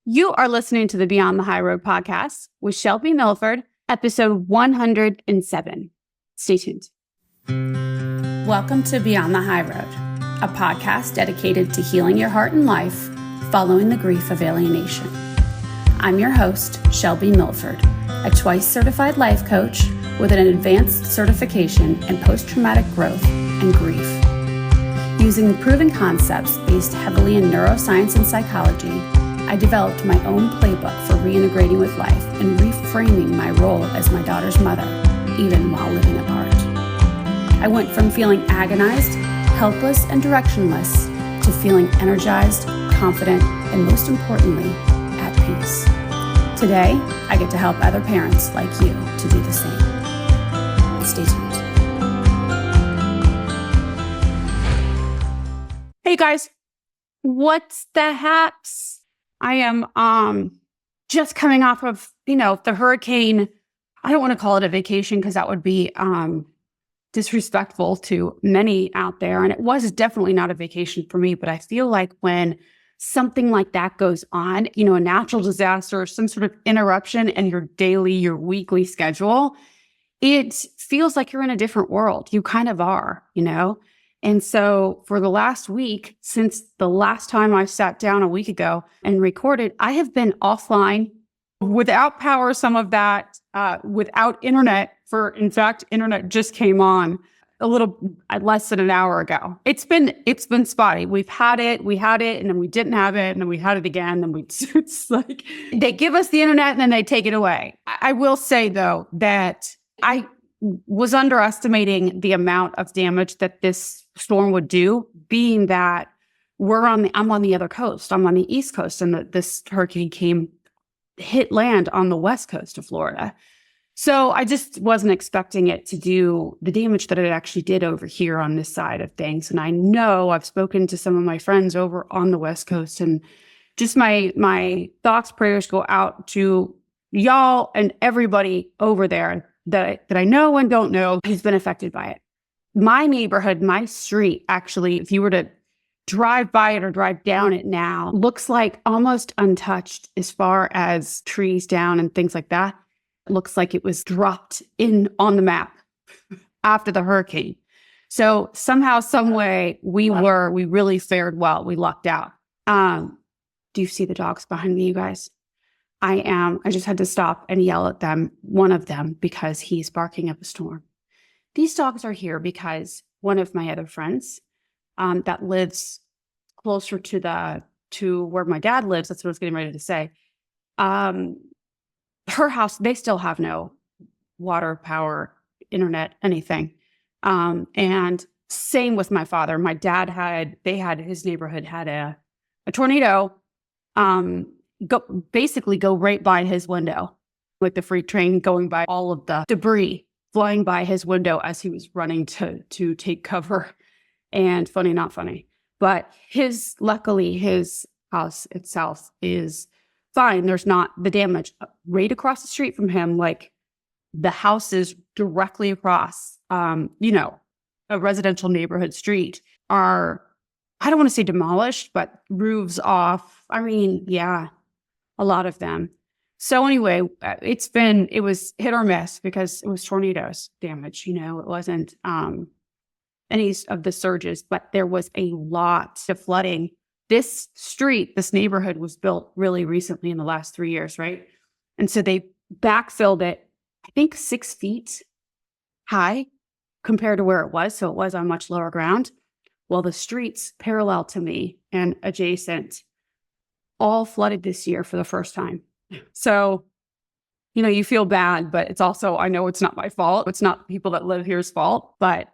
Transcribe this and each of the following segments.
You are listening to the Beyond the High Road podcast with Shelby Milford, episode 107. Stay tuned. Welcome to Beyond the High Road, a podcast dedicated to healing your heart and life following the grief of alienation. I'm your host, Shelby Milford, a twice certified life coach with an advanced certification in post-traumatic growth and grief. Using the proven concepts based heavily in neuroscience and psychology, I developed my own playbook for reintegrating with life and reframing my role as my daughter's mother, even while living apart. I went from feeling agonized, helpless, and directionless to feeling energized, confident, and most importantly, at peace. Today, I get to help other parents like you to do the same. Stay tuned. Hey guys, what's the haps? I am just coming off of, the hurricane. I don't want to call it a vacation because that would be disrespectful to many out there. And it was definitely not a vacation for me, but I feel like when something like that goes on, a natural disaster, some sort of interruption in your weekly schedule, it feels like you're in a different world. You kind of are, And so for the last week, since the last time I sat down a week ago and recorded, I have been offline without power, some of that, without internet. In fact, internet just came on a little less than an hour ago. It's been spotty. We had it, and then we didn't have it, and then we had it again. And it's like they give us the internet and then they take it away. I will say though that I was underestimating the amount of damage that this storm would do, being that I'm on the other coast. I'm on the East Coast, and this hurricane hit land on the West Coast of Florida. So I just wasn't expecting it to do the damage that it actually did over here on this side of things. And I know I've spoken to some of my friends over on the West Coast, and just my thoughts, prayers go out to y'all and everybody over there that I know and don't know who's been affected by it. My neighborhood, my street, actually, if you were to drive by it or drive down it now, looks like almost untouched as far as trees down and things like that. It looks like it was dropped in on the map after the hurricane. So somehow, some way, we really fared well. We lucked out. Do you see the dogs behind me, you guys? I just had to stop and yell at them, one of them, because he's barking up a storm. These dogs are here because one of my other friends that lives closer to where my dad lives, that's what I was getting ready to say, her house, they still have no water, power, internet, anything. And same with my father. My dad his neighborhood had a tornado go right by his window, with the freight train going by, all of the debris flying by his window as he was running to take cover. And funny, not funny, but luckily his house itself is fine. There's not the damage right across the street from him. Like the house is directly across, a residential neighborhood street are, I don't want to say demolished, but roofs off. I mean, yeah, a lot of them. So anyway, it was hit or miss because it was tornadoes damage. It wasn't any of the surges, but there was a lot of flooding. This neighborhood was built really recently in the last 3 years, right? And so they backfilled it, I think 6 feet high compared to where it was. So it was on much lower ground. Well, the streets parallel to me and adjacent all flooded this year for the first time. So, you feel bad, but it's also, I know it's not my fault. It's not the people that live here's fault, but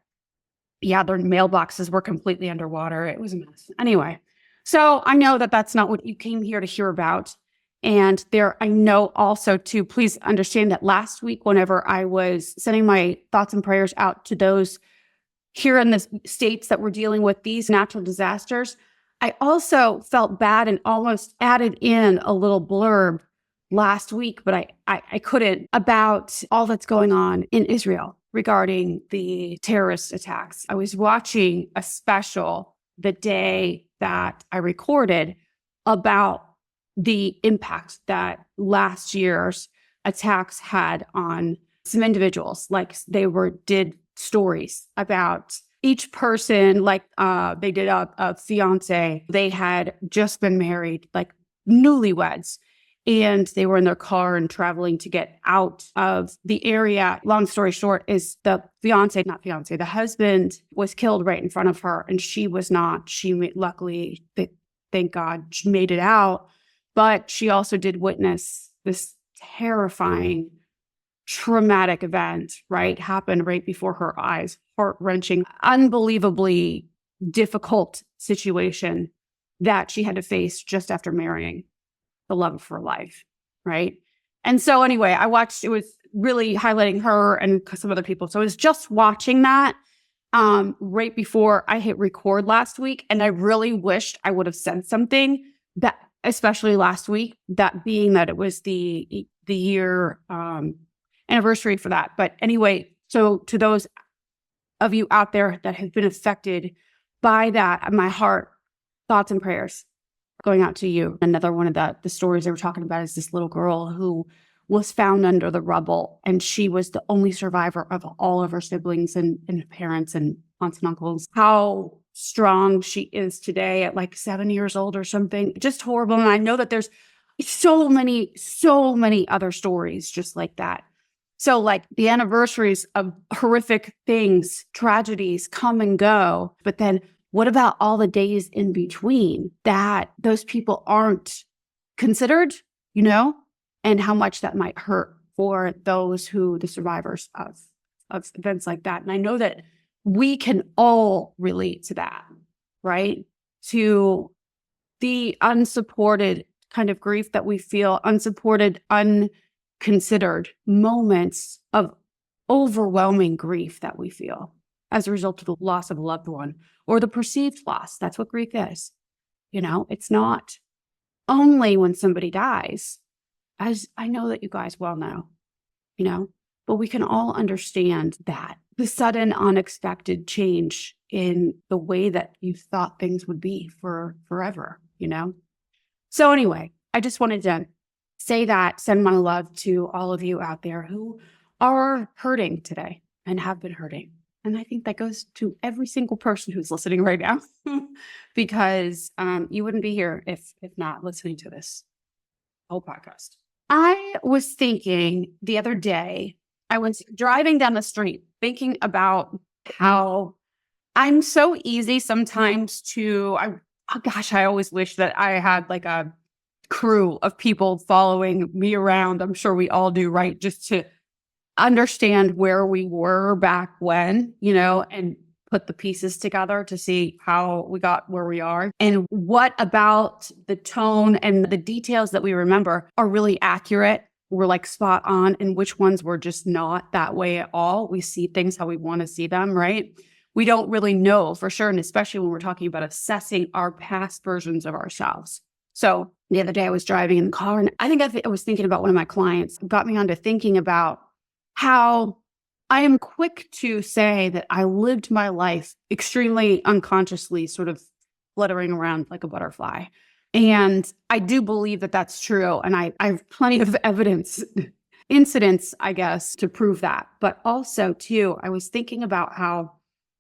yeah, their mailboxes were completely underwater. It was a mess. Anyway, so I know that that's not what you came here to hear about. And I know also too, please understand that last week, whenever I was sending my thoughts and prayers out to those here in the states that were dealing with these natural disasters, I also felt bad and almost added in a little blurb last week, but I couldn't, about all that's going on in Israel regarding the terrorist attacks. I was watching a special the day that I recorded about the impact that last year's attacks had on some individuals. Like did stories about each person, like they did a fiance. They had just been married, like newlyweds, and they were in their car and traveling to get out of the area. Long story short is the husband was killed right in front of her, and she was not. Luckily, thank God, she made it out. But she also did witness this terrifying, traumatic event, right? Happened right before her eyes. Heart-wrenching, unbelievably difficult situation that she had to face just after marrying the love of her life, right? And so anyway, I watched, it was really highlighting her and some other people. So I was just watching that right before I hit record last week. And I really wished I would have said something that, especially last week, that being that it was the year anniversary for that. But anyway, so to those of you out there that have been affected by that, my heart, thoughts, and prayers going out to you. Another one of the stories they were talking about is this little girl who was found under the rubble, and she was the only survivor of all of her siblings and parents and aunts and uncles. How strong she is today at like 7 years old or something. Just horrible. And I know that there's so many other stories just like that. So like the anniversaries of horrific things, tragedies come and go, but then what about all the days in between that those people aren't considered, and how much that might hurt for those the survivors of events like that. And I know that we can all relate to that, right? To the unsupported kind of grief that we feel, unsupported, unconsidered moments of overwhelming grief that we feel as a result of the loss of a loved one or the perceived loss. That's what grief is. It's not only when somebody dies, as I know that you guys well know, but we can all understand that the sudden, unexpected change in the way that you thought things would be for forever, So anyway, I just wanted to say that, send my love to all of you out there who are hurting today and have been hurting. And I think that goes to every single person who's listening right now, because you wouldn't be here if not listening to this whole podcast. I was thinking the other day, I was driving down the street thinking about how I'm so easy sometimes I always wish that I had like a crew of people following me around. I'm sure we all do, right? Just to understand where we were back when, and put the pieces together to see how we got where we are. And what about the tone and the details that we remember are really accurate, we're like spot on, and which ones were just not that way at all. We see things how we want to see them, right? We don't really know for sure. And especially when we're talking about assessing our past versions of ourselves. So the other day I was driving in the car, and I think I was thinking about one of my clients. It got me onto thinking about how I am quick to say that I lived my life extremely unconsciously, sort of fluttering around like a butterfly. And I do believe that that's true. And I have plenty of incidents, I guess, to prove that. But also, too, I was thinking about how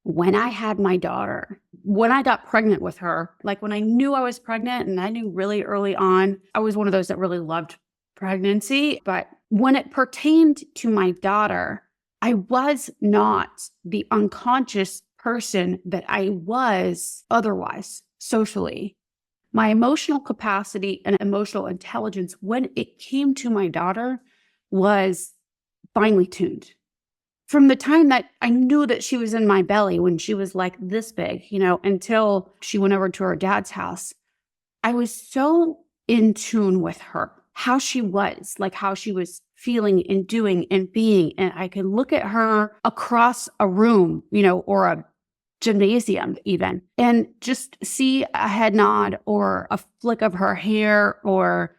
when I had my daughter, when I got pregnant with her, like when I knew I was pregnant, and I knew really early on, I was one of those that really loved pregnancy. But when it pertained to my daughter, I was not the unconscious person that I was otherwise socially. My emotional capacity and emotional intelligence when it came to my daughter was finely tuned. From the time that I knew that she was in my belly when she was like this big, until she went over to her dad's house, I was so in tune with her, how she was, like how she was feeling and doing and being. And I could look at her across a room, or a gymnasium even, and just see a head nod or a flick of her hair, or,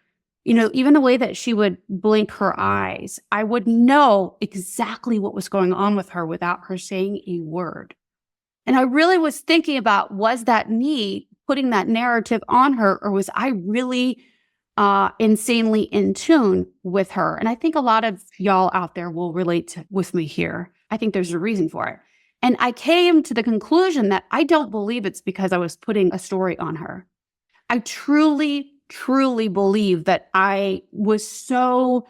even the way that she would blink her eyes. I would know exactly what was going on with her without her saying a word. And I really was thinking about, was that me putting that narrative on her, or was I really insanely in tune with her. And I think a lot of y'all out there will relate with me here. I think there's a reason for it. And I came to the conclusion that I don't believe it's because I was putting a story on her. I truly, truly believe that I was so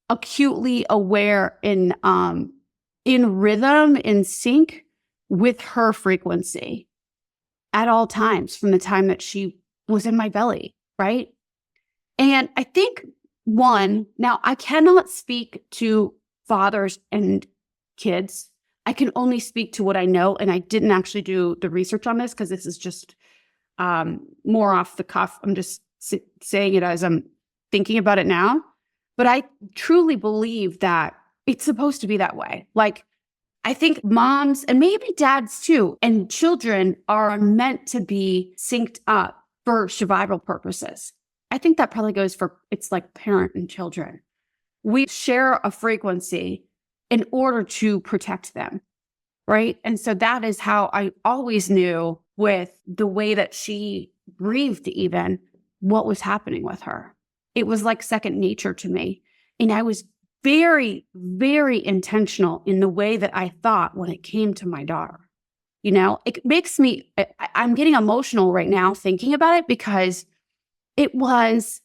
acutely aware in rhythm, in sync with her frequency at all times from the time that she was in my belly, right? And I think now I cannot speak to fathers and kids. I can only speak to what I know. And I didn't actually do the research on this because this is just more off the cuff. I'm just saying it as I'm thinking about it now. But I truly believe that it's supposed to be that way. Like, I think moms and maybe dads too, and children are meant to be synced up for survival purposes. I think that probably goes for, it's like parent and children. We share a frequency in order to protect them, right? And so that is how I always knew with the way that she breathed, even what was happening with her. It was like second nature to me. And I was very, very intentional in the way that I thought when it came to my daughter. You know, it makes me, I'm getting emotional right now thinking about it because it was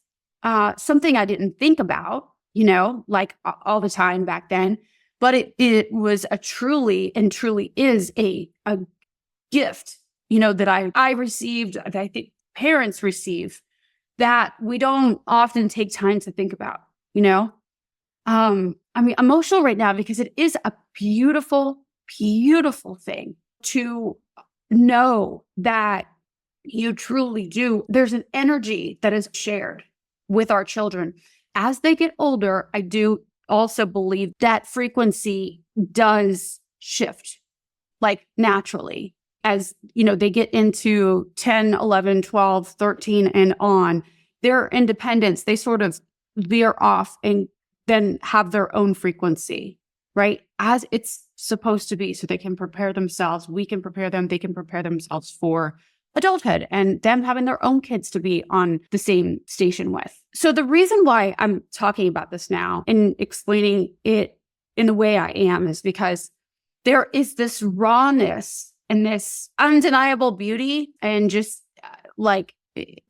something I didn't think about, you know, like all the time back then. But it was a truly is a gift, you know, that I received, that I think parents receive, that we don't often take time to think about, you know? I'm emotional right now because it is a beautiful, beautiful thing to know that you truly do. There's an energy that is shared with our children. As they get older, I do also believe that frequency does shift, like naturally. As, you know, they get into 10, 11, 12, 13 and on, their independence, they sort of veer off and then have their own frequency, right? As it's supposed to be, so they can prepare themselves. We can prepare them. They can prepare themselves for adulthood and them having their own kids to be on the same station with. So the reason why I'm talking about this now and explaining it in the way I am is because there is this rawness and this undeniable beauty and just like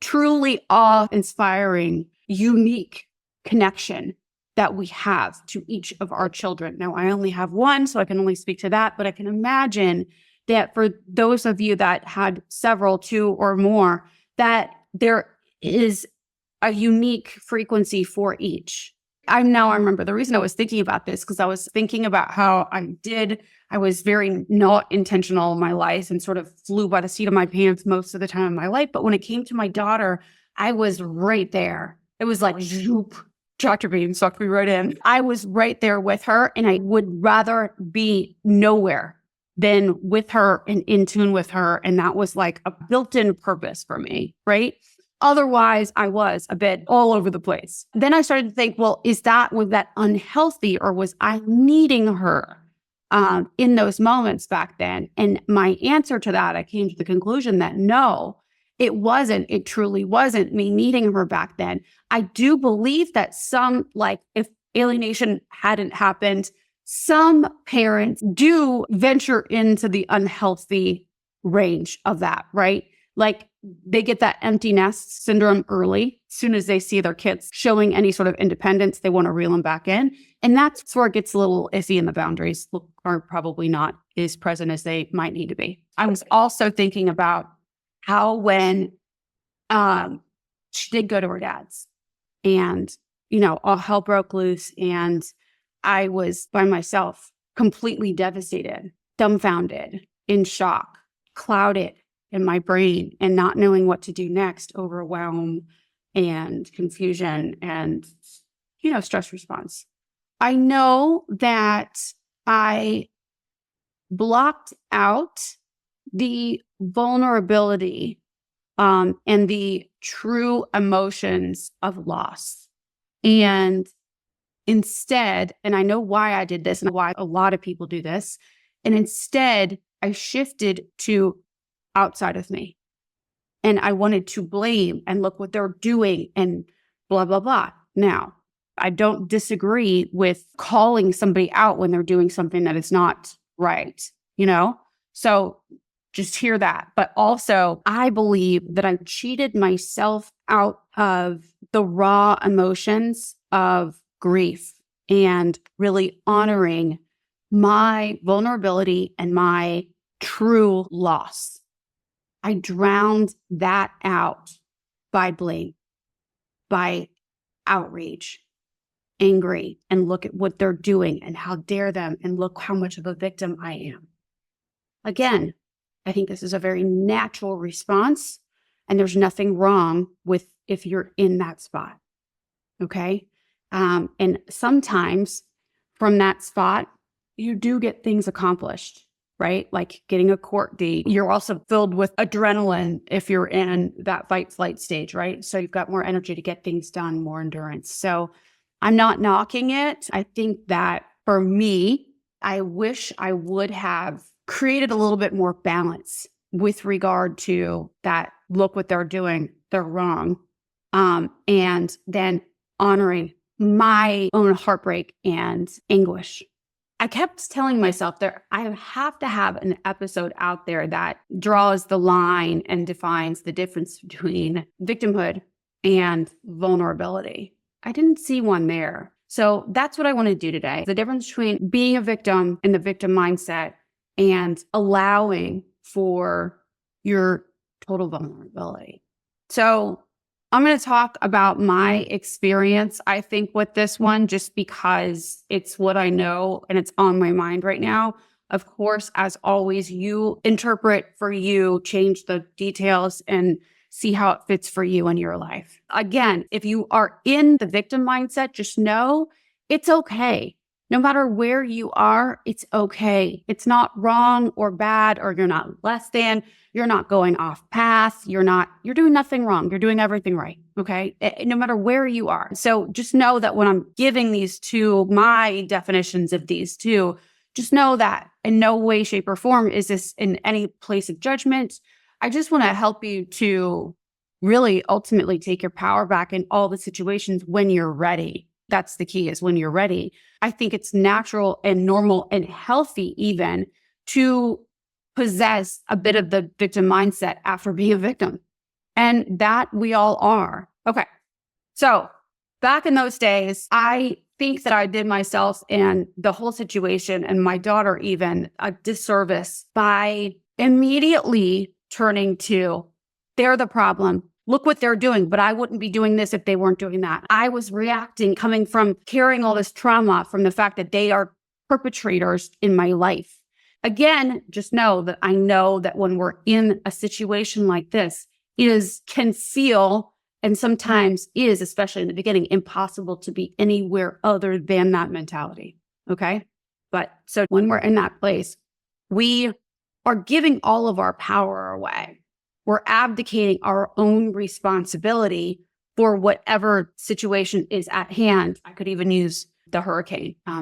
truly awe-inspiring, unique connection that we have to each of our children. Now, I only have one, so I can only speak to that, but I can imagine that for those of you that had several, two or more, that there is a unique frequency for each. I remember the reason I was thinking about this because I was thinking about how I was very not intentional in my life and sort of flew by the seat of my pants most of the time in my life. But when it came to my daughter, I was right there. It was like, zoop, tractor beam sucked me right in. I was right there with her, and I would rather be nowhere than with her and in tune with her. And that was like a built-in purpose for me, right? Otherwise, I was a bit all over the place. Then I started to think, well, was that unhealthy, or was I needing her in those moments back then? And my answer to that, I came to the conclusion that no, it wasn't. It truly wasn't me needing her back then. I do believe that if alienation hadn't happened, some parents do venture into the unhealthy range of that, right? Like they get that empty nest syndrome early. As soon as they see their kids showing any sort of independence, they want to reel them back in. And that's where it gets a little iffy and the boundaries are probably not as present as they might need to be. I was also thinking about how when she did go to her dad's and, you know, all hell broke loose and I was by myself, completely devastated, dumbfounded, in shock, clouded in my brain and not knowing what to do next, overwhelm and confusion and, you know, stress response. I know that I blocked out the vulnerability and the true emotions of loss. And instead, and I know why I did this and why a lot of people do this, and instead I shifted to outside of me. And I wanted to blame and look what they're doing and blah, blah, blah. Now, I don't disagree with calling somebody out when they're doing something that is not right, you know? So just hear that. But also, I believe that I cheated myself out of the raw emotions of grief and really honoring my vulnerability and my true loss. I drowned that out by blame, by outrage, angry, and look at what they're doing and how dare them, and look how much of a victim I am. Again, I think this is a very natural response, and there's nothing wrong with if you're in that spot. Okay. And sometimes from that spot, you do get things accomplished, right? Like getting a court date. You're also filled with adrenaline if you're in that fight flight stage, right? So you've got more energy to get things done, more endurance. So I'm not knocking it. I think that for me, I wish I would have created a little bit more balance with regard to that. Look what they're doing. They're wrong. And then honoring my own heartbreak and anguish. I kept telling myself I have to have an episode out there that draws the line and defines the difference between victimhood and vulnerability. I didn't see one there. So that's what I want to do today. The difference between being a victim and the victim mindset and allowing for your total vulnerability. So I'm going to talk about my experience, I think, with this one, just because it's what I know and it's on my mind right now. Of course, as always, you interpret for you, change the details, and see how it fits for you in your life. Again, if you are in the victim mindset, just know it's okay. No matter where you are, it's okay. It's not wrong or bad, or you're not less than. You're not going off path. You're doing nothing wrong. You're doing everything right. Okay. No matter where you are. So just know that when I'm giving these two, my definitions of these two, just know that in no way, shape, or form is this in any place of judgment. I just want to help you to really ultimately take your power back in all the situations when you're ready. That's the key, is when you're ready. I think it's natural and normal and healthy even to possess a bit of the victim mindset after being a victim. And that we all are. Okay. So back in those days, I think that I did myself and the whole situation and my daughter even a disservice by immediately turning to, they're the problem. Look what they're doing, but I wouldn't be doing this if they weren't doing that. I was reacting, coming from carrying all this trauma from the fact that they are perpetrators in my life. Again, just know that I know that when we're in a situation like this, can feel, and sometimes is, especially in the beginning, impossible to be anywhere other than that mentality. Okay. But so when we're in that place, we are giving all of our power away. We're abdicating our own responsibility for whatever situation is at hand. I could even use the hurricane. A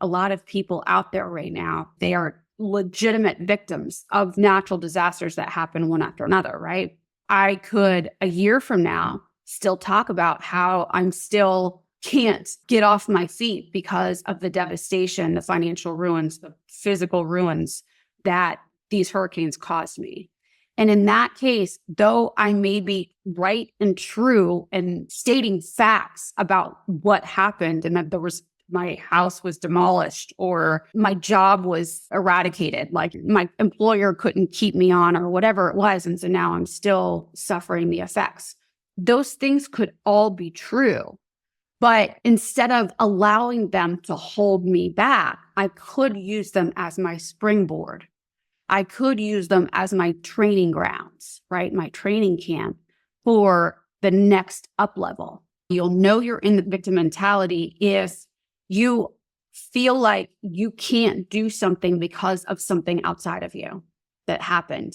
lot of people out there right now, they are legitimate victims of natural disasters that happen one after another, right? I could, a year from now, still talk about how I'm still can't get off my feet because of the devastation, the financial ruins, the physical ruins that these hurricanes caused me. And in that case, though I may be right and true and stating facts about what happened and that my house was demolished or my job was eradicated, like my employer couldn't keep me on or whatever it was. And so now I'm still suffering the effects. Those things could all be true. But instead of allowing them to hold me back, I could use them as my springboard. I could use them as my training grounds, right? My training camp for the next up level. You'll know you're in the victim mentality if you feel like you can't do something because of something outside of you that happened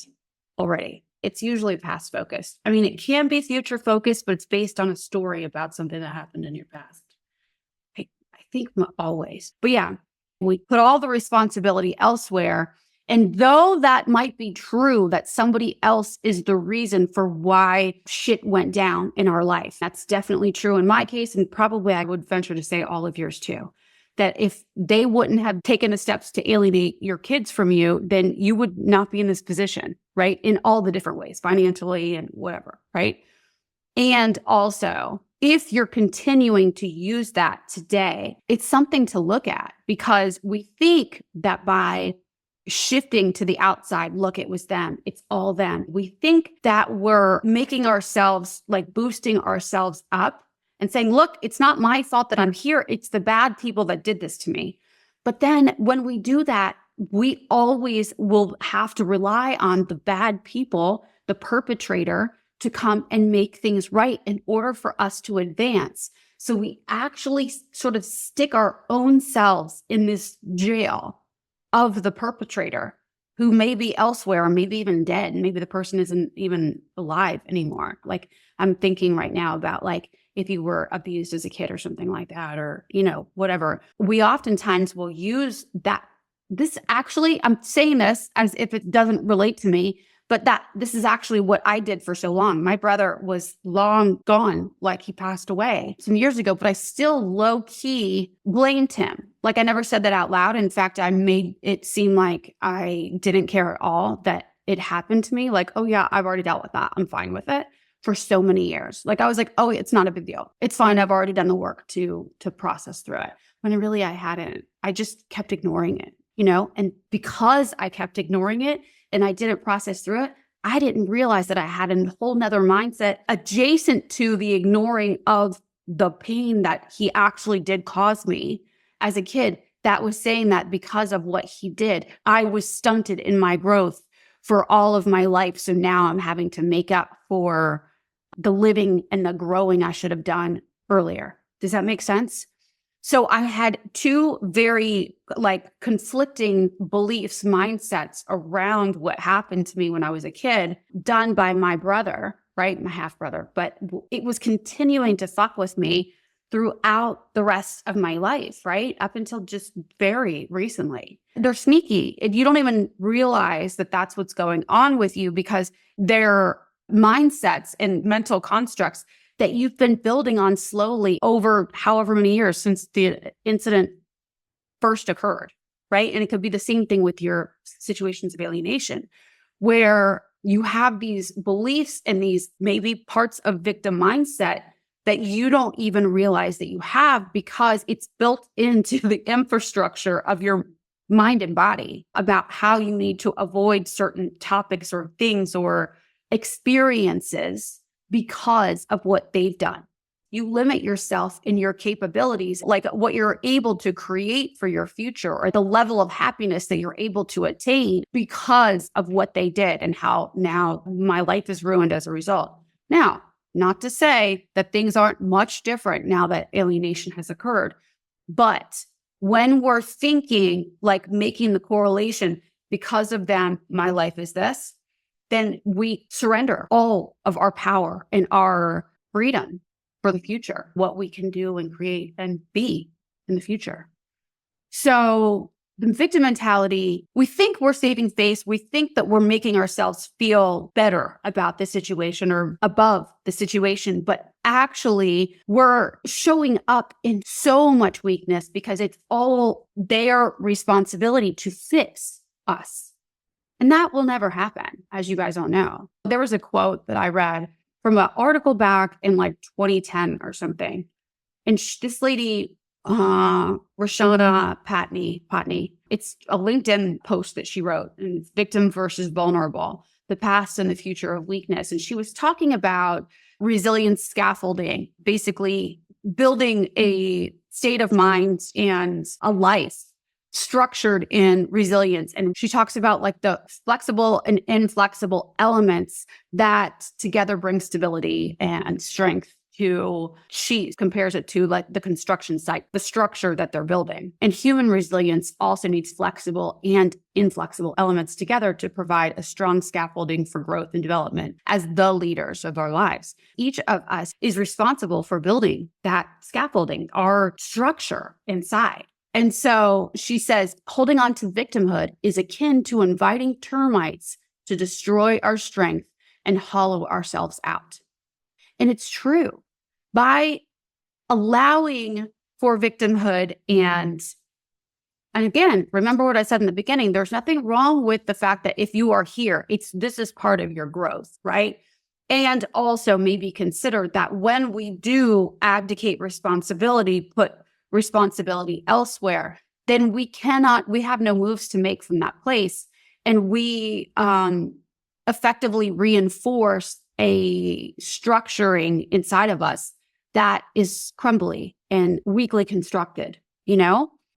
already. It's usually past focused. I mean, it can be future focused, but it's based on a story about something that happened in your past. I think always. But yeah, we put all the responsibility elsewhere. And though that might be true, that somebody else is the reason for why shit went down in our life, that's definitely true in my case. And probably I would venture to say all of yours too. That if they wouldn't have taken the steps to alienate your kids from you, then you would not be in this position, right? In all the different ways, financially and whatever, right? And also, if you're continuing to use that today, it's something to look at, because we think that by shifting to the outside, look, it was them, it's all them. We think that we're making ourselves, like boosting ourselves up and saying, look, it's not my fault that I'm here. It's the bad people that did this to me. But then when we do that, we always will have to rely on the bad people, the perpetrator, to come and make things right in order for us to advance. So we actually sort of stick our own selves in this jail of the perpetrator, who may be elsewhere or maybe even dead. Maybe the person isn't even alive anymore. Like, I'm thinking right now about, like, if you were abused as a kid or something like that, or, whatever. We oftentimes will use that. This actually, I'm saying this as if it doesn't relate to me, but this is actually what I did for so long. My brother was long gone, like he passed away some years ago, but I still low key blamed him. Like, I never said that out loud. In fact, I made it seem like I didn't care at all that it happened to me. Like, oh yeah, I've already dealt with that, I'm fine with it, for so many years. Like, I was like, oh, it's not a big deal. It's fine. I've already done the work to process through it. When really I hadn't. I just kept ignoring it, and because I kept ignoring it and I didn't process through it, I didn't realize that I had a whole nother mindset adjacent to the ignoring of the pain that he actually did cause me as a kid, that was saying that because of what he did, I was stunted in my growth for all of my life. So now I'm having to make up for the living and the growing I should have done earlier. Does that make sense? So I had two very conflicting beliefs, mindsets around what happened to me when I was a kid, done by my brother, right? My half brother. But it was continuing to fuck with me throughout the rest of my life, right? Up until just very recently. They're sneaky. And you don't even realize that that's what's going on with you, because they're mindsets and mental constructs that you've been building on slowly over however many years since the incident first occurred, right? And it could be the same thing with your situations of alienation, where you have these beliefs and these maybe parts of victim mindset that you don't even realize that you have, because it's built into the infrastructure of your mind and body about how you need to avoid certain topics or things or experiences because of what they've done. You limit yourself in your capabilities, like what you're able to create for your future or the level of happiness that you're able to attain because of what they did and how now my life is ruined as a result. Now, not to say that things aren't much different now that alienation has occurred, but when we're thinking, like making the correlation, because of them, my life is this, then we surrender all of our power and our freedom for the future, what we can do and create and be in the future. So the victim mentality, we think we're saving face. We think that we're making ourselves feel better about the situation or above the situation, but actually we're showing up in so much weakness because it's all their responsibility to fix us. And that will never happen, as you guys all know. There was a quote that I read from an article back in 2010 or something. And this lady, Rashana Patney, it's a LinkedIn post that she wrote, and it's Victim versus Vulnerable, the Past and the Future of Weakness. And she was talking about resilience scaffolding, basically building a state of mind and a life structured in resilience. And she talks about the flexible and inflexible elements that together bring stability and strength to, she compares it to the construction site, the structure that they're building. And human resilience also needs flexible and inflexible elements together to provide a strong scaffolding for growth and development as the leaders of our lives. Each of us is responsible for building that scaffolding, our structure inside. And so she says, holding on to victimhood is akin to inviting termites to destroy our strength and hollow ourselves out. And it's true. By allowing for victimhood and again, remember what I said in the beginning, there's nothing wrong with the fact that if you are here, this is part of your growth, right? And also maybe consider that when we do abdicate responsibility, put responsibility elsewhere, then we have no moves to make from that place. And we effectively reinforce a structuring inside of us that is crumbly and weakly constructed,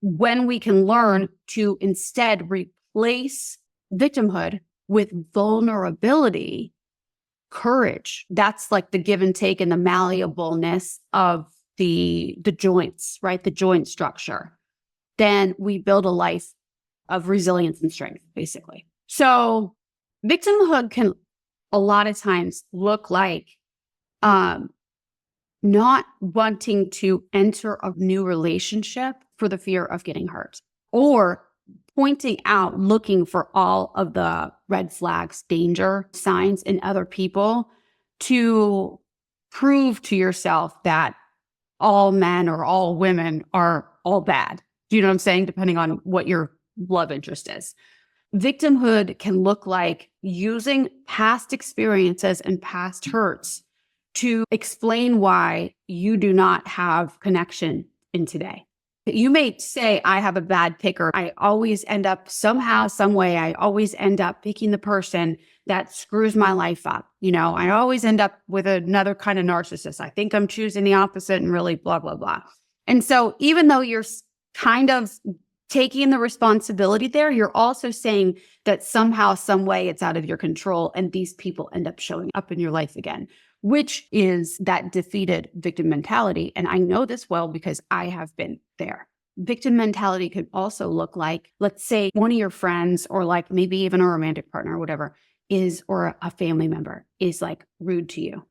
when we can learn to instead replace victimhood with vulnerability, courage. That's like the give and take and the malleableness of the joints, right? The joint structure. Then we build a life of resilience and strength, basically. So victimhood can a lot of times look like not wanting to enter a new relationship for the fear of getting hurt, or pointing out, looking for all of the red flags, danger signs in other people to prove to yourself that all men or all women are all bad. Do you know what I'm saying? Depending on what your love interest is. Victimhood can look like using past experiences and past hurts to explain why you do not have connection in today. You may say, I have a bad picker. I always end up somehow, some way, I always end up picking the person that screws my life up. I always end up with another kind of narcissist. I think I'm choosing the opposite and really blah, blah, blah. And so even though you're kind of taking the responsibility there, you're also saying that somehow, some way it's out of your control and these people end up showing up in your life again, which is that defeated victim mentality. And I know this well because I have been there. Victim mentality could also look like, let's say one of your friends or like maybe even a romantic partner or whatever or a family member is like rude to you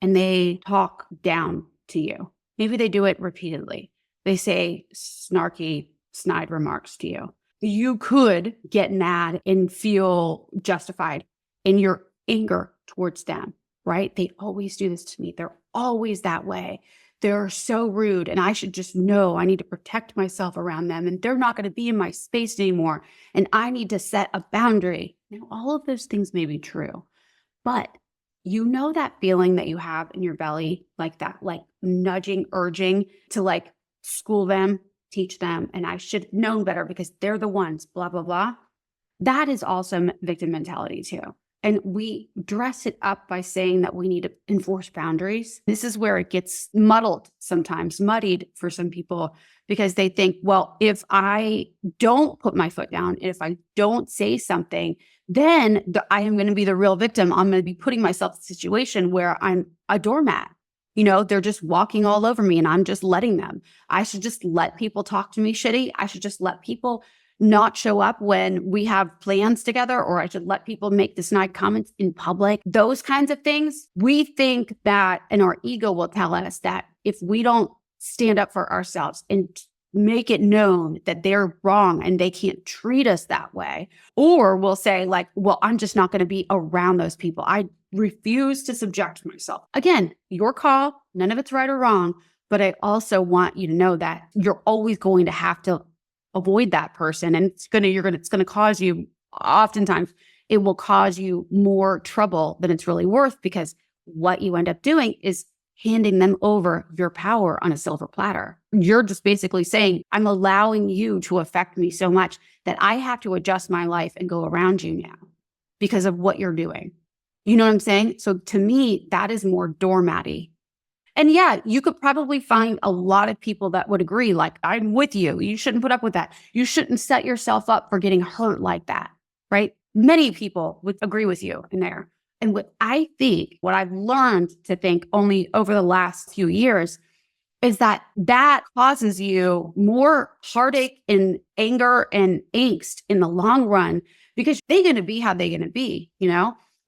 and they talk down to you. Maybe they do it repeatedly. They say snarky, snide remarks to you. You could get mad and feel justified in your anger towards them, right? They always do this to me. They're always that way. They're so rude and I should just know I need to protect myself around them and they're not going to be in my space anymore and I need to set a boundary. Now, all of those things may be true, but that feeling that you have in your belly, like that, like nudging, urging to like school them, teach them, and I should have known better because they're the ones, blah, blah, blah. That is also victim mentality too. And we dress it up by saying that we need to enforce boundaries. This is where it gets muddled sometimes, muddied for some people, because they think, well, if I don't put my foot down, if I don't say something, then I am going to be the real victim. I'm going to be putting myself in a situation where I'm a doormat. They're just walking all over me and I'm just letting them. I should just let people talk to me shitty. I should just let people not show up when we have plans together, or I should let people make the snide comments in public. Those kinds of things. We think that, and our ego will tell us that if we don't stand up for ourselves and make it known that they're wrong and they can't treat us that way, or we'll say like, well, I'm just not going to be around those people. I refuse to subject myself. Again, your call, none of it's right or wrong, but I also want you to know that you're always going to have to avoid that person. And it's going to cause you, oftentimes it will cause you more trouble than it's really worth, because what you end up doing is handing them over your power on a silver platter. You're just basically saying, I'm allowing you to affect me so much that I have to adjust my life and go around you now because of what you're doing. You know what I'm saying? So to me, that is more doormatty. And yeah, you could probably find a lot of people that would agree, like, I'm with you. You shouldn't put up with that. You shouldn't set yourself up for getting hurt like that, right? Many people would agree with you in there. And what I've learned to think only over the last few years is that causes you more heartache and anger and angst in the long run, because they're going to be how they're going to be,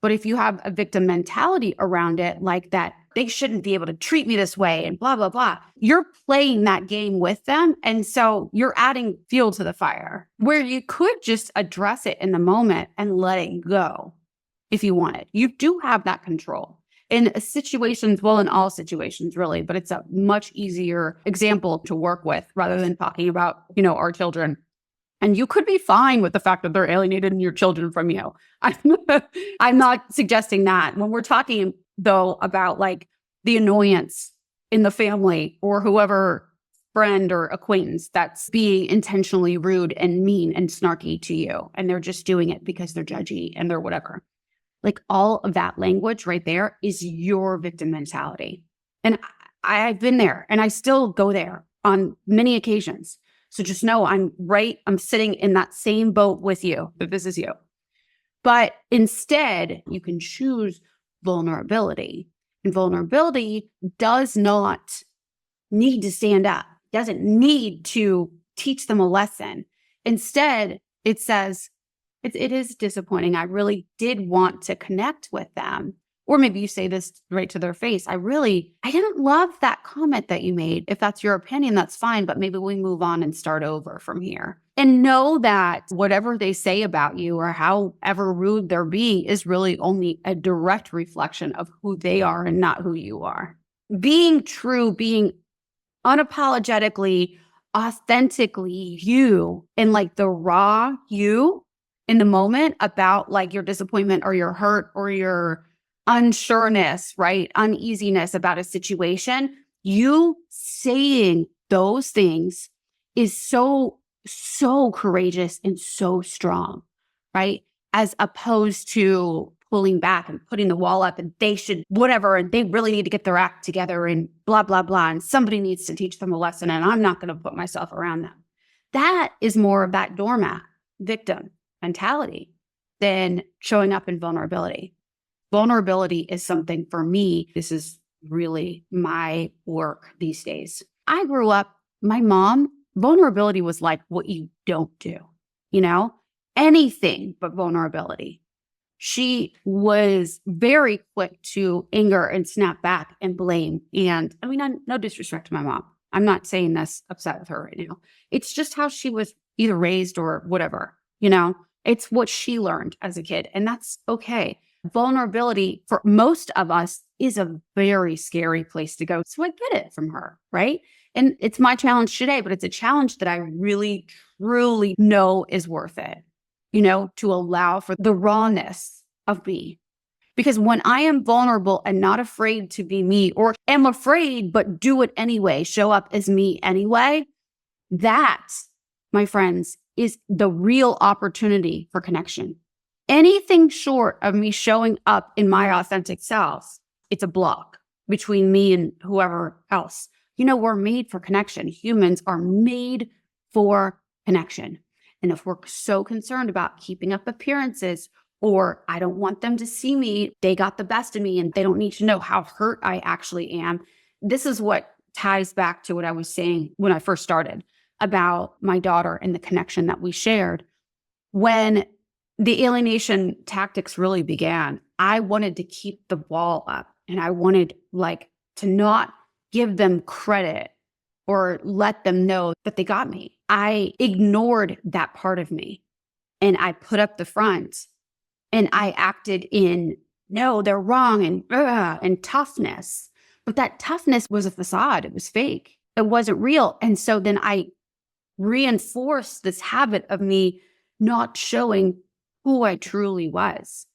But if you have a victim mentality around it, like that they shouldn't be able to treat me this way and blah, blah, blah. You're playing that game with them. And so you're adding fuel to the fire where you could just address it in the moment and let it go if you want it. You do have that control in situations, well, in all situations really, but it's a much easier example to work with rather than talking about, our children. And you could be fine with the fact that they're alienating your children from you. I'm not suggesting that. When we're talking, though, about like the annoyance in the family or whoever friend or acquaintance that's being intentionally rude and mean and snarky to you, and they're just doing it because they're judgy and they're whatever. Like all of that language right there is your victim mentality. And I've been there and I still go there on many occasions. So just know I'm sitting in that same boat with you, that this is you. But instead, you can choose vulnerability. And vulnerability does not need to stand up, doesn't need to teach them a lesson. Instead, it says, it is disappointing. I really did want to connect with them. Or maybe you say this right to their face. I didn't love that comment that you made. If that's your opinion, that's fine. But maybe we move on and start over from here. And know that whatever they say about you or however rude they're being is really only a direct reflection of who they are and not who you are. Being true, being unapologetically, authentically you and like the raw you in the moment about like your disappointment or your hurt or your unsureness, right? Uneasiness about a situation, you saying those things is so courageous and so strong, right? As opposed to pulling back and putting the wall up and they should whatever, and they really need to get their act together and blah, blah, blah. And somebody needs to teach them a lesson and I'm not going to put myself around them. That is more of that doormat victim mentality than showing up in vulnerability. Vulnerability is something for me. This is really my work these days. I grew up, my mom, vulnerability was like what you don't do, anything but vulnerability. She was very quick to anger and snap back and blame. And no disrespect to my mom. I'm not saying this upset with her right now. It's just how she was either raised or whatever, It's what she learned as a kid, and that's okay. Vulnerability for most of us is a very scary place to go. So I get it from her, right? And it's my challenge today, but it's a challenge that I really, truly know is worth it, to allow for the rawness of me. Because when I am vulnerable and not afraid to be me, or am afraid but do it anyway, show up as me anyway, that, my friends, is the real opportunity for connection. Anything short of me showing up in my authentic self, it's a block between me and whoever else. We're made for connection. Humans are made for connection. And if we're so concerned about keeping up appearances, or I don't want them to see me, they got the best of me and they don't need to know how hurt I actually am. This is what ties back to what I was saying when I first started about my daughter and the connection that we shared. When the alienation tactics really began, I wanted to keep the wall up and I wanted to not give them credit or let them know that they got me. I ignored that part of me and I put up the front and I acted in, no, they're wrong and toughness. But that toughness was a facade. It was fake. It wasn't real. And so then I reinforced this habit of me not showing who I truly was,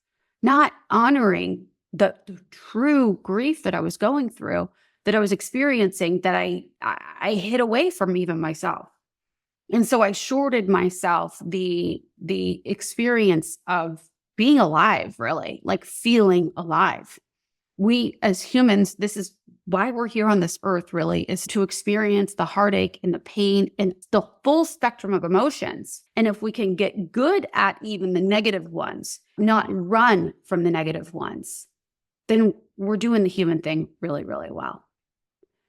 not honoring the true grief that I was going through, that I was experiencing, that I hid away from even myself. And so I shorted myself the experience of being alive, really, like feeling alive. We as humans, this is why we're here on this earth, really, is to experience the heartache and the pain and the full spectrum of emotions. And if we can get good at even the negative ones, not run from the negative ones, then we're doing the human thing really, really well.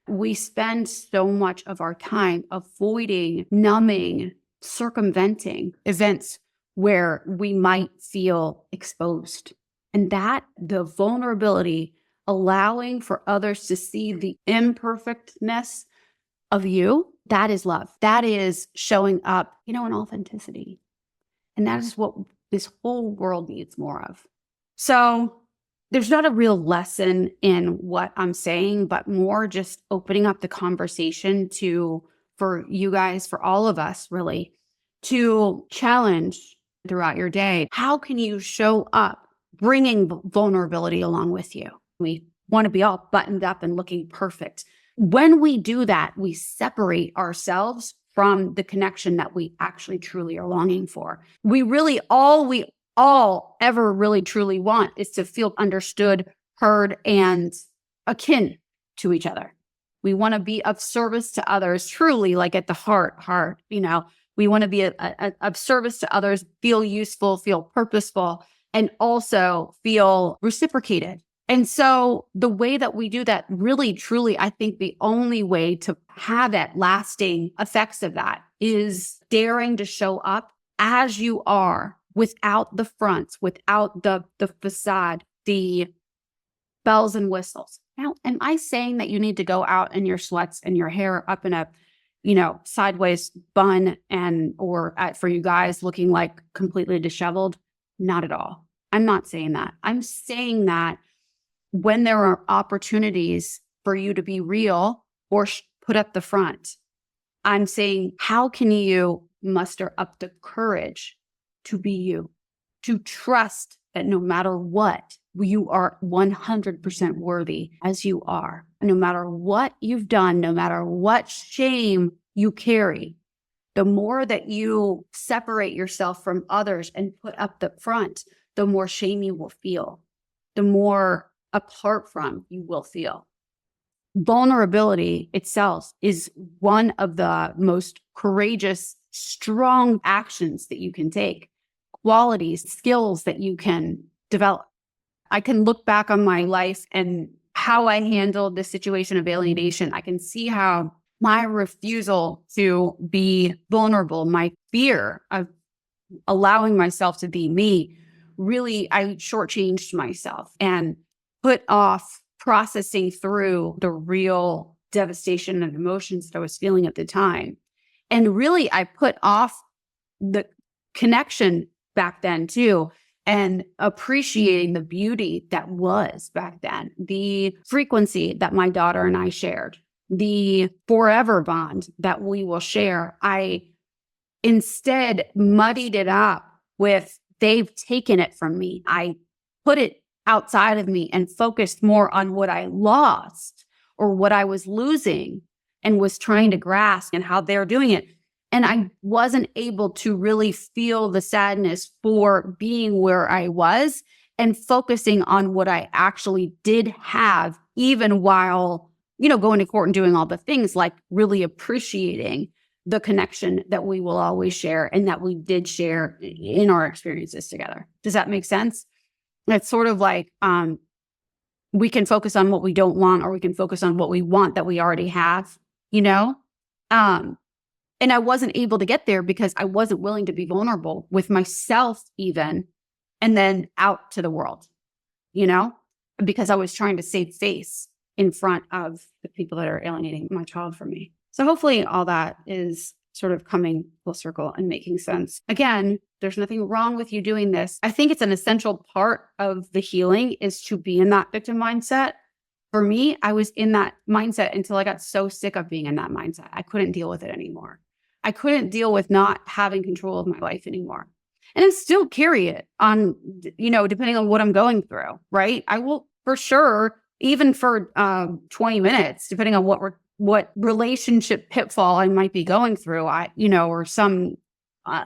We spend so much of our time avoiding, numbing, circumventing events where we might feel exposed. And that, the vulnerability allowing for others to see the imperfectness of you, that is love. That is showing up, in authenticity. And that is what this whole world needs more of. So there's not a real lesson in what I'm saying, but more just opening up the conversation for you guys, for all of us really, to challenge throughout your day. How can you show up bringing vulnerability along with you? We want to be all buttoned up and looking perfect. When we do that, we separate ourselves from the connection that we actually truly are longing for. We all ever really truly want is to feel understood, heard, and akin to each other. We want to be of service to others, truly, like at the heart. We want to be of service to others, feel useful, feel purposeful, and also feel reciprocated. And so the way that we do that, really, truly, I think the only way to have that lasting effects of that is daring to show up as you are, without the fronts, without the facade, the bells and whistles. Now, am I saying that you need to go out in your sweats and your hair up in a, sideways bun or for you guys looking like completely disheveled? Not at all. I'm not saying that. I'm saying that when there are opportunities for you to be real or put up the front, I'm saying, how can you muster up the courage to be you, to trust that no matter what, you are 100% worthy as you are. No matter what you've done, no matter what shame you carry, the more that you separate yourself from others and put up the front, the more shame you will feel, the more apart from you will feel. Vulnerability itself is one of the most courageous, strong actions that you can take, qualities, skills that you can develop. I can look back on my life and how I handled the situation of alienation. I can see how my refusal to be vulnerable, my fear of allowing myself to be me, really, I shortchanged myself and put off processing through the real devastation and emotions that I was feeling at the time. And really, I put off the connection back then too, and appreciating the beauty that was back then, the frequency that my daughter and I shared, the forever bond that we will share. I instead muddied it up with, they've taken it from me. I put it outside of me and focused more on what I lost or what I was losing and was trying to grasp and how they're doing it. And I wasn't able to really feel the sadness for being where I was and focusing on what I actually did have, even while, going to court and doing all the things, like really appreciating the connection that we will always share and that we did share in our experiences together. Does that make sense? It's sort of like we can focus on what we don't want, or we can focus on what we want that we already have, And I wasn't able to get there because I wasn't willing to be vulnerable with myself even, and then out to the world, because I was trying to save face in front of the people that are alienating my child from me. So hopefully all that is sort of coming full circle and making sense. Again, there's nothing wrong with you doing this. I think it's an essential part of the healing is to be in that victim mindset. For me, I was in that mindset until I got so sick of being in that mindset. I couldn't deal with it anymore. I couldn't deal with not having control of my life anymore. And I still carry it on, depending on what I'm going through, right? I will for sure, even for 20 minutes, depending on what relationship pitfall I might be going through, or some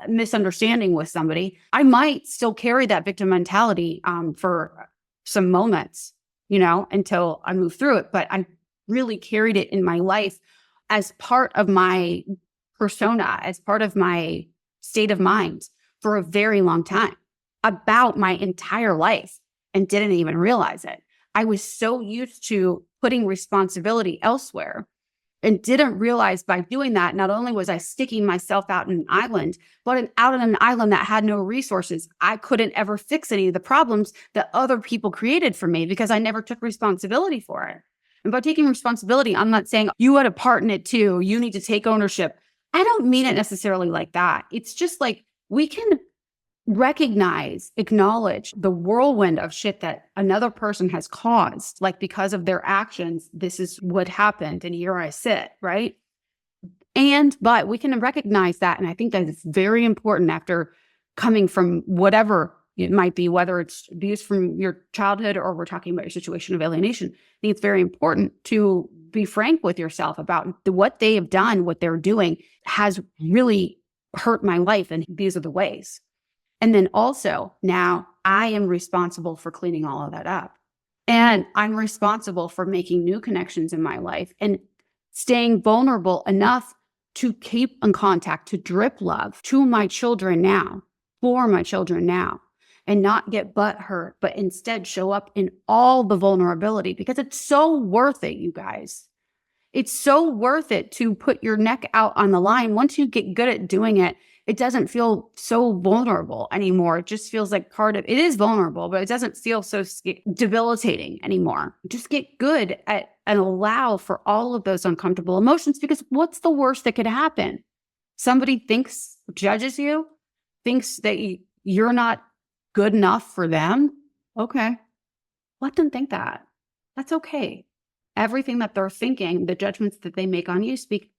misunderstanding with somebody, I might still carry that victim mentality for some moments, until I move through it. But I really carried it in my life as part of my persona, as part of my state of mind for a very long time, about my entire life, and didn't even realize it. I was so used to putting responsibility elsewhere and didn't realize by doing that, not only was I sticking myself out in an island, but out on an island that had no resources. I couldn't ever fix any of the problems that other people created for me because I never took responsibility for it. And by taking responsibility, I'm not saying you had a part in it too. You need to take ownership. I don't mean it necessarily like that. It's just like we can recognize, acknowledge the whirlwind of shit that another person has caused. Like because of their actions, this is what happened. And here I sit, right? But we can recognize that. And I think that it's very important after coming from whatever it might be, whether it's abuse from your childhood or we're talking about your situation of alienation. I think it's very important to be frank with yourself about what they have done, what they're doing has really hurt my life. And these are the ways. And then also now I am responsible for cleaning all of that up. And I'm responsible for making new connections in my life and staying vulnerable enough to keep in contact, to drip love to my children now, for my children now, and not get butt hurt, but instead show up in all the vulnerability because it's so worth it, you guys. It's so worth it to put your neck out on the line. Once you get good at doing it, it doesn't feel so vulnerable anymore. It just feels like it is vulnerable, but it doesn't feel so debilitating anymore. Just get good at and allow for all of those uncomfortable emotions because what's the worst that could happen? Somebody judges you, thinks that you're not good enough for them. Okay. Let them think that. That's okay. Everything that they're thinking, the judgments that they make on you speak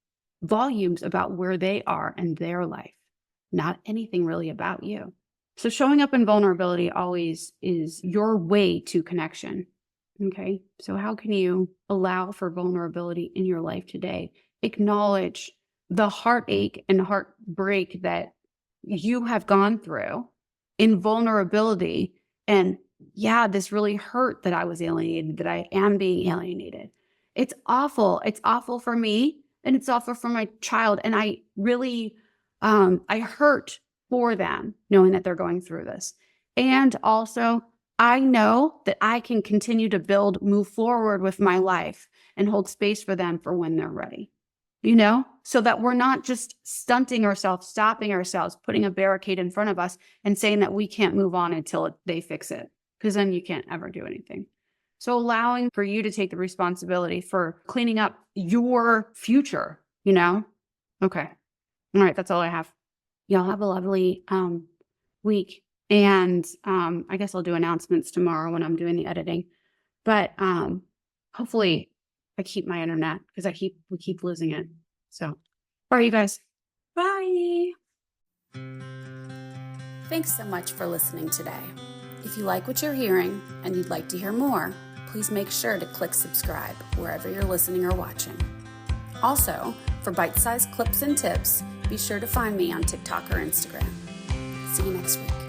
volumes about where they are in their life, not anything really about you. So showing up in vulnerability always is your way to connection. Okay. So how can you allow for vulnerability in your life today? Acknowledge the heartache and heartbreak that you have gone through in vulnerability. And yeah, this really hurt that I was alienated, that I am being alienated. It's awful. It's awful for me and it's awful for my child. And I really, I hurt for them knowing that they're going through this. And also I know that I can continue to move forward with my life and hold space for them for when they're ready, so that we're not just stunting ourselves, stopping ourselves, putting a barricade in front of us and saying that we can't move on until they fix it, because then you can't ever do anything. So allowing for you to take the responsibility for cleaning up your future, Okay. All right. That's all I have. Y'all have a lovely week. And I guess I'll do announcements tomorrow when I'm doing the editing. But hopefully I keep my internet because we keep losing it. So, all right, you guys. Bye. Thanks so much for listening today. If you like what you're hearing and you'd like to hear more, please make sure to click subscribe wherever you're listening or watching. Also, for bite-sized clips and tips, be sure to find me on TikTok or Instagram. See you next week.